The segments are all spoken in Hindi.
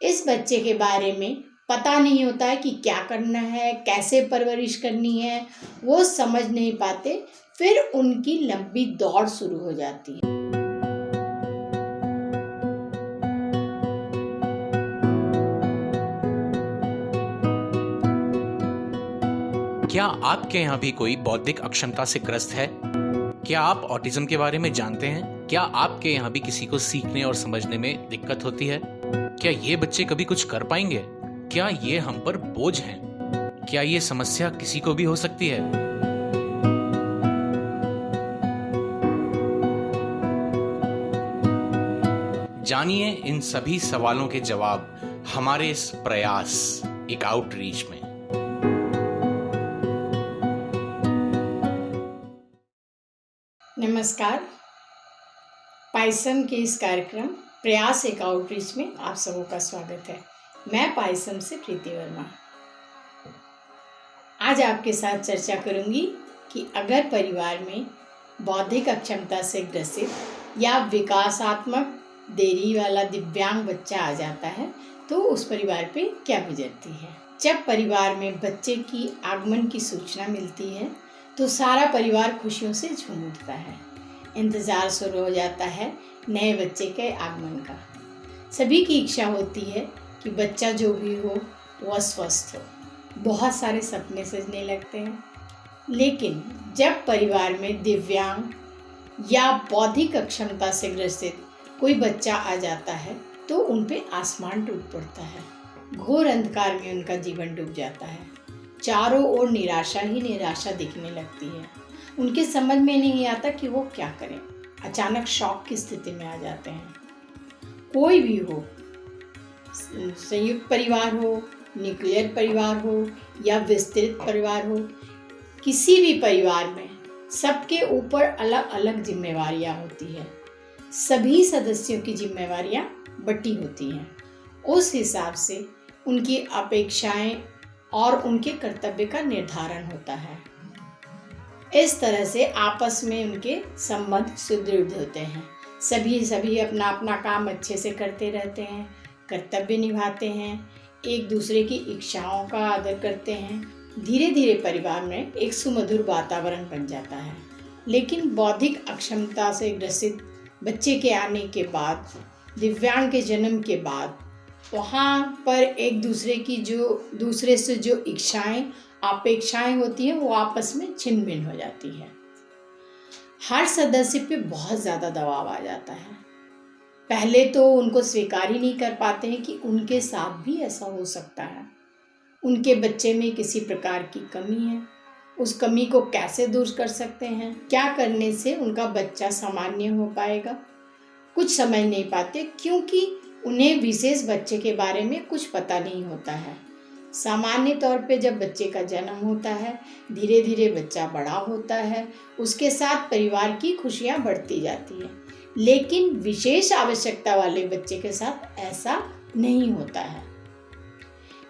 इस बच्चे के बारे में पता नहीं होता है कि क्या करना है, कैसे परवरिश करनी है, वो समझ नहीं पाते, फिर उनकी लंबी दौड़ शुरू हो जाती है। क्या आपके यहाँ भी कोई बौद्धिक अक्षमता से ग्रस्त है? क्या आप ऑटिज्म के बारे में जानते हैं? क्या आपके यहाँ भी किसी को सीखने और समझने में दिक्कत होती है? क्या ये बच्चे कभी कुछ कर पाएंगे? क्या ये हम पर बोझ हैं? क्या ये समस्या किसी को भी हो सकती है? जानिए इन सभी सवालों के जवाब हमारे इस प्रयास एक आउटरीच में। नमस्कार, पायसम के इस कार्यक्रम प्रयास एक आउटरीच में आप सबों का स्वागत है। मैं पायसम से प्रीति वर्मा। आज आपके साथ चर्चा करूंगी कि अगर परिवार में बौद्धिक अक्षमता से ग्रसित या विकासात्मक देरी वाला दिव्यांग बच्चा आ जाता है तो उस परिवार पे क्या गुजरती है। जब परिवार में बच्चे की आगमन की सूचना मिलती है तो सारा परिवार खुशियों से झूम उठता है। इंतज़ार शुरू हो जाता है नए बच्चे के आगमन का। सभी की इच्छा होती है कि बच्चा जो भी हो वह स्वस्थ हो। बहुत सारे सपने सजने लगते हैं, लेकिन जब परिवार में दिव्यांग या बौद्धिक अक्षमता से ग्रसित कोई बच्चा आ जाता है तो उन पे आसमान टूट पड़ता है। घोर अंधकार में उनका जीवन डूब जाता है। चारों ओर निराशा ही निराशा दिखने लगती है। उनके समझ में नहीं आता कि वो क्या करें। अचानक शॉक की स्थिति में आ जाते हैं। कोई भी हो, संयुक्त परिवार हो, न्यूक्लियर परिवार हो या विस्तृत परिवार हो, किसी भी परिवार में सबके ऊपर अलग अलग जिम्मेवारियां होती है। सभी सदस्यों की जिम्मेवारियां बटी होती हैं। उस हिसाब से उनकी अपेक्षाएं और उनके कर्तव्य का निर्धारण होता है। इस तरह से आपस में उनके संबंध सुदृढ़ होते हैं। सभी अपना अपना काम अच्छे से करते रहते हैं, कर्तव्य निभाते हैं, एक दूसरे की इच्छाओं का आदर करते हैं। धीरे धीरे परिवार में एक सुमधुर वातावरण बन जाता है। लेकिन बौद्धिक अक्षमता से ग्रसित बच्चे के आने के बाद, दिव्यांग के जन्म के बाद, वहाँ पर एक दूसरे से जो इच्छाएं अपेक्षाएं होती हैं वो आपस में छिन्न भिन्न हो जाती है। हर सदस्य पे बहुत ज़्यादा दबाव आ जाता है। पहले तो उनको स्वीकार ही नहीं कर पाते हैं कि उनके साथ भी ऐसा हो सकता है। उनके बच्चे में किसी प्रकार की कमी है, उस कमी को कैसे दूर कर सकते हैं, क्या करने से उनका बच्चा सामान्य हो पाएगा, कुछ समझ नहीं पाते, क्योंकि उन्हें विशेष बच्चे के बारे में कुछ पता नहीं होता है। सामान्य तौर पे जब बच्चे का जन्म होता है, धीरे धीरे बच्चा बड़ा होता है, उसके साथ परिवार की खुशियाँ बढ़ती जाती हैं। लेकिन विशेष आवश्यकता वाले बच्चे के साथ ऐसा नहीं होता है।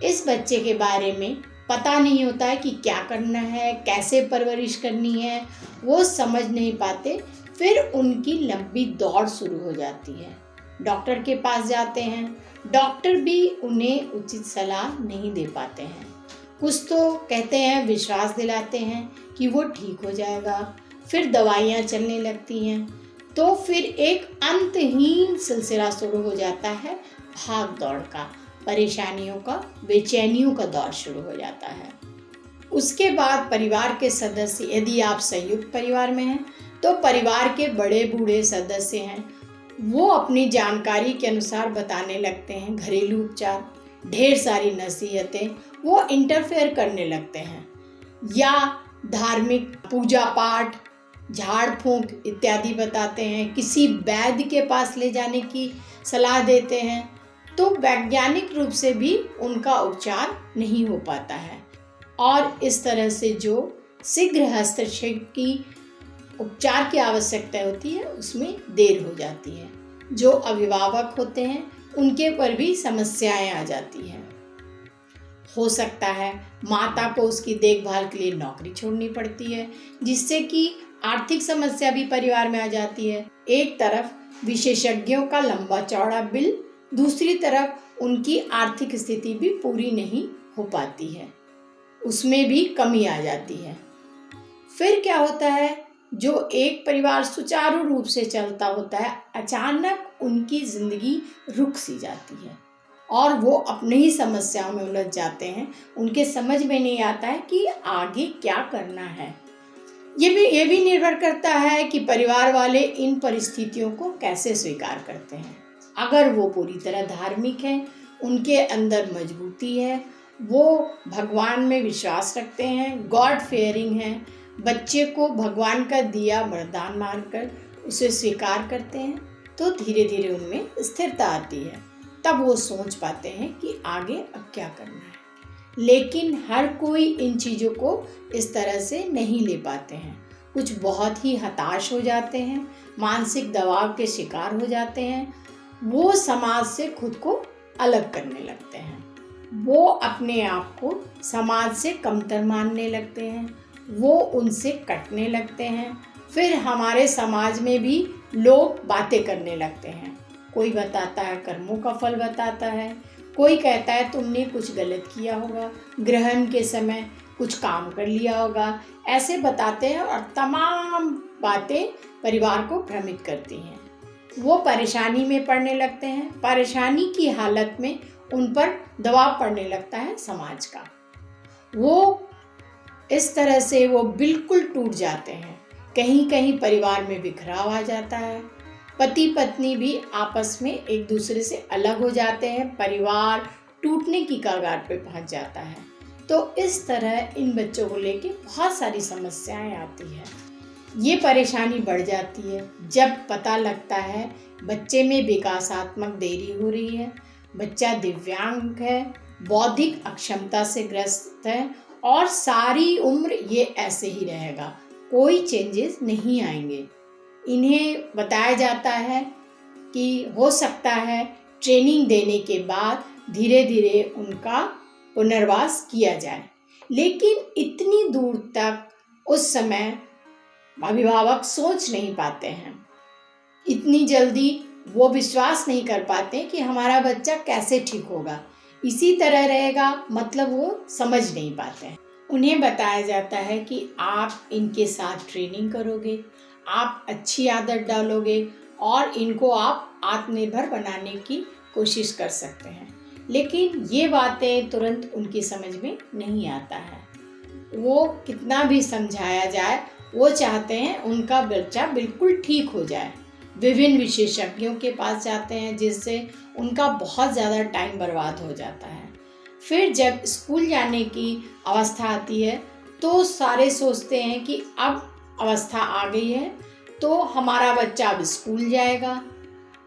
इस बच्चे के बारे में पता नहीं होता है कि क्या करना है, कैसे परवरिश करनी है, वो समझ नहीं पाते, फिर उनकी लंबी दौड़ शुरू हो जाती है। डॉक्टर के पास जाते हैं, डॉक्टर भी उन्हें उचित सलाह नहीं दे पाते हैं। कुछ तो कहते हैं, विश्वास दिलाते हैं कि वो ठीक हो जाएगा, फिर दवाइयाँ चलने लगती हैं, तो फिर एक अंतहीन सिलसिला शुरू हो जाता है भाग दौड़ का, परेशानियों का, बेचैनियों का दौर शुरू हो जाता है। उसके बाद परिवार के सदस्य, यदि आप संयुक्त परिवार में हैं तो परिवार के बड़े बूढ़े सदस्य हैं, वो अपनी जानकारी के अनुसार बताने लगते हैं घरेलू उपचार, ढेर सारी नसीहतें वो इंटरफेयर करने लगते हैं, या धार्मिक पूजा पाठ, झाड़ फूंक इत्यादि बताते हैं, किसी वैद्य के पास ले जाने की सलाह देते हैं। तो वैज्ञानिक रूप से भी उनका उपचार नहीं हो पाता है और इस तरह से जो शीघ्र हस्तक्षेप की उपचार की आवश्यकता होती है उसमें देर हो जाती है। जो अभिभावक होते हैं उनके पर भी समस्याएं आ जाती हैं। हो सकता है माता को उसकी देखभाल के लिए नौकरी छोड़नी पड़ती है, जिससे कि आर्थिक समस्या भी परिवार में आ जाती है। एक तरफ विशेषज्ञों का लंबा चौड़ा बिल दूसरी तरफ उनकी आर्थिक स्थिति भी पूरी नहीं हो पाती है, उसमें भी कमी आ जाती है। फिर क्या होता है, जो एक परिवार सुचारू रूप से चलता होता है, अचानक उनकी जिंदगी रुक सी जाती है और वो अपने ही समस्याओं में उलझ जाते हैं। उनके समझ में नहीं आता है कि आगे क्या करना है। ये भी निर्भर करता है कि परिवार वाले इन परिस्थितियों को कैसे स्वीकार करते हैं। अगर वो पूरी तरह धार्मिक हैं, उनके अंदर मजबूती है, वो भगवान में विश्वास रखते हैं, गॉड फेयरिंग हैं, बच्चे को भगवान का दिया वरदान मानकर उसे स्वीकार करते हैं, तो धीरे धीरे उनमें स्थिरता आती है। तब वो सोच पाते हैं कि आगे अब क्या करना है। लेकिन हर कोई इन चीज़ों को इस तरह से नहीं ले पाते हैं। कुछ बहुत ही हताश हो जाते हैं, मानसिक दबाव के शिकार हो जाते हैं, वो समाज से खुद को अलग करने लगते हैं, वो अपने आप को समाज से कमतर मानने लगते हैं, वो उनसे कटने लगते हैं। फिर हमारे समाज में भी लोग बातें करने लगते हैं। कोई बताता है कर्मों का फल बताता है, कोई कहता है तुमने कुछ गलत किया होगा, ग्रहण के समय कुछ काम कर लिया होगा, ऐसे बताते हैं और तमाम बातें परिवार को भ्रमित करती हैं। वो परेशानी में पड़ने लगते हैं। परेशानी की हालत में उन पर दबाव पड़ने लगता है समाज का। वो इस तरह से वो बिल्कुल टूट जाते हैं। कहीं कहीं परिवार में बिखराव आ जाता है, पति पत्नी भी आपस में एक दूसरे से अलग हो जाते हैं, परिवार टूटने की कगार पे पहुंच जाता है। तो इस तरह इन बच्चों को लेके बहुत सारी समस्याएं आती है। ये परेशानी बढ़ जाती है जब पता लगता है बच्चे में विकासात्मक देरी हो रही है, बच्चा दिव्यांग है, बौद्धिक अक्षमता से ग्रस्त है और सारी उम्र ये ऐसे ही रहेगा, कोई चेंजेस नहीं आएंगे। इन्हें बताया जाता है कि हो सकता है ट्रेनिंग देने के बाद धीरे धीरे उनका पुनर्वास किया जाए, लेकिन इतनी दूर तक उस समय अभिभावक सोच नहीं पाते हैं। इतनी जल्दी वो विश्वास नहीं कर पाते कि हमारा बच्चा कैसे ठीक होगा, इसी तरह रहेगा, मतलब वो समझ नहीं पाते हैं। उन्हें बताया जाता है कि आप इनके साथ ट्रेनिंग करोगे, आप अच्छी आदत डालोगे और इनको आप आत्मनिर्भर बनाने की कोशिश कर सकते हैं। लेकिन ये बातें तुरंत उनकी समझ में नहीं आता है। वो कितना भी समझाया जाए, वो चाहते हैं उनका बच्चा बिल्कुल ठीक हो जाए। विभिन्न विशेषज्ञों के पास जाते हैं, जिससे उनका बहुत ज़्यादा टाइम बर्बाद हो जाता है। फिर जब स्कूल जाने की अवस्था आती है तो सारे सोचते हैं कि अब अवस्था आ गई है तो हमारा बच्चा अब स्कूल जाएगा,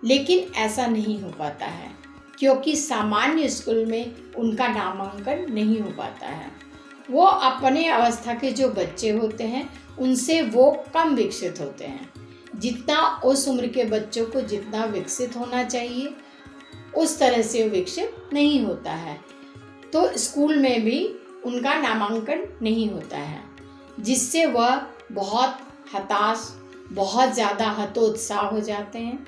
लेकिन ऐसा नहीं हो पाता है क्योंकि सामान्य स्कूल में उनका नामांकन नहीं हो पाता है। वो अपने अवस्था के जो बच्चे होते हैं उनसे वो कम विकसित होते हैं। जितना उस उम्र के बच्चों को जितना विकसित होना चाहिए उस तरह से वो विकसित नहीं होता है, तो स्कूल में भी उनका नामांकन नहीं होता है, जिससे वह बहुत हताश, बहुत ज़्यादा हतोत्साह हो जाते हैं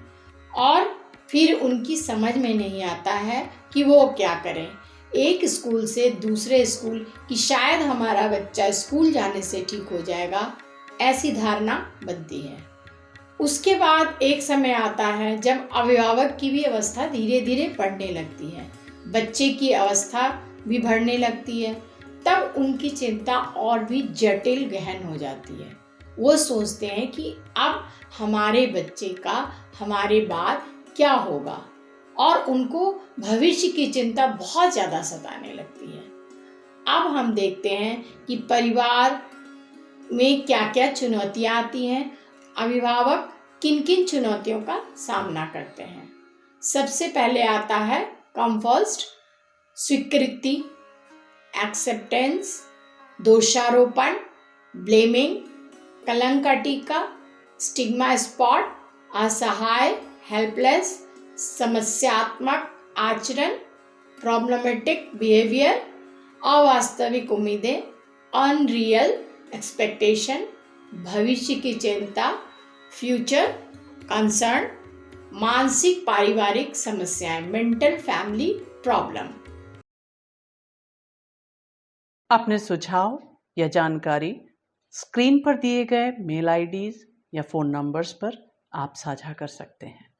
और फिर उनकी समझ में नहीं आता है कि वो क्या करें। एक स्कूल से दूसरे स्कूल कि शायद हमारा बच्चा स्कूल जाने से ठीक हो जाएगा, ऐसी धारणा बनती है। उसके बाद एक समय आता है जब अभिभावक की भी अवस्था धीरे धीरे बढ़ने लगती है, बच्चे की अवस्था भी बढ़ने लगती है। तब उनकी चिंता और भी जटिल गहन हो जाती है। वो सोचते हैं कि अब हमारे बच्चे का हमारे बाद क्या होगा और उनको भविष्य की चिंता बहुत ज़्यादा सताने लगती है। अब हम देखते हैं कि परिवार में क्या क्या चुनौतियाँ आती हैं, अभिभावक किन किन चुनौतियों का सामना करते हैं। सबसे पहले आता है कम फर्स्ट, स्वीकृति, एक्सेप्टेंस, दोषारोपण, ब्लेमिंग, कलंक का टीका, स्टिग्मा स्पॉट, असहाय, हेल्पलेस, समस्यात्मक आचरण, प्रॉब्लमेटिक बिहेवियर, अवास्तविक उम्मीदें, अनरियल एक्सपेक्टेशन, भविष्य की चिंता, फ्यूचर कंसर्न, मानसिक पारिवारिक समस्याएं, मेंटल फैमिली प्रॉब्लम। अपने सुझाव या जानकारी स्क्रीन पर दिए गए मेल आईडीज या फ़ोन नंबर्स पर आप साझा कर सकते हैं।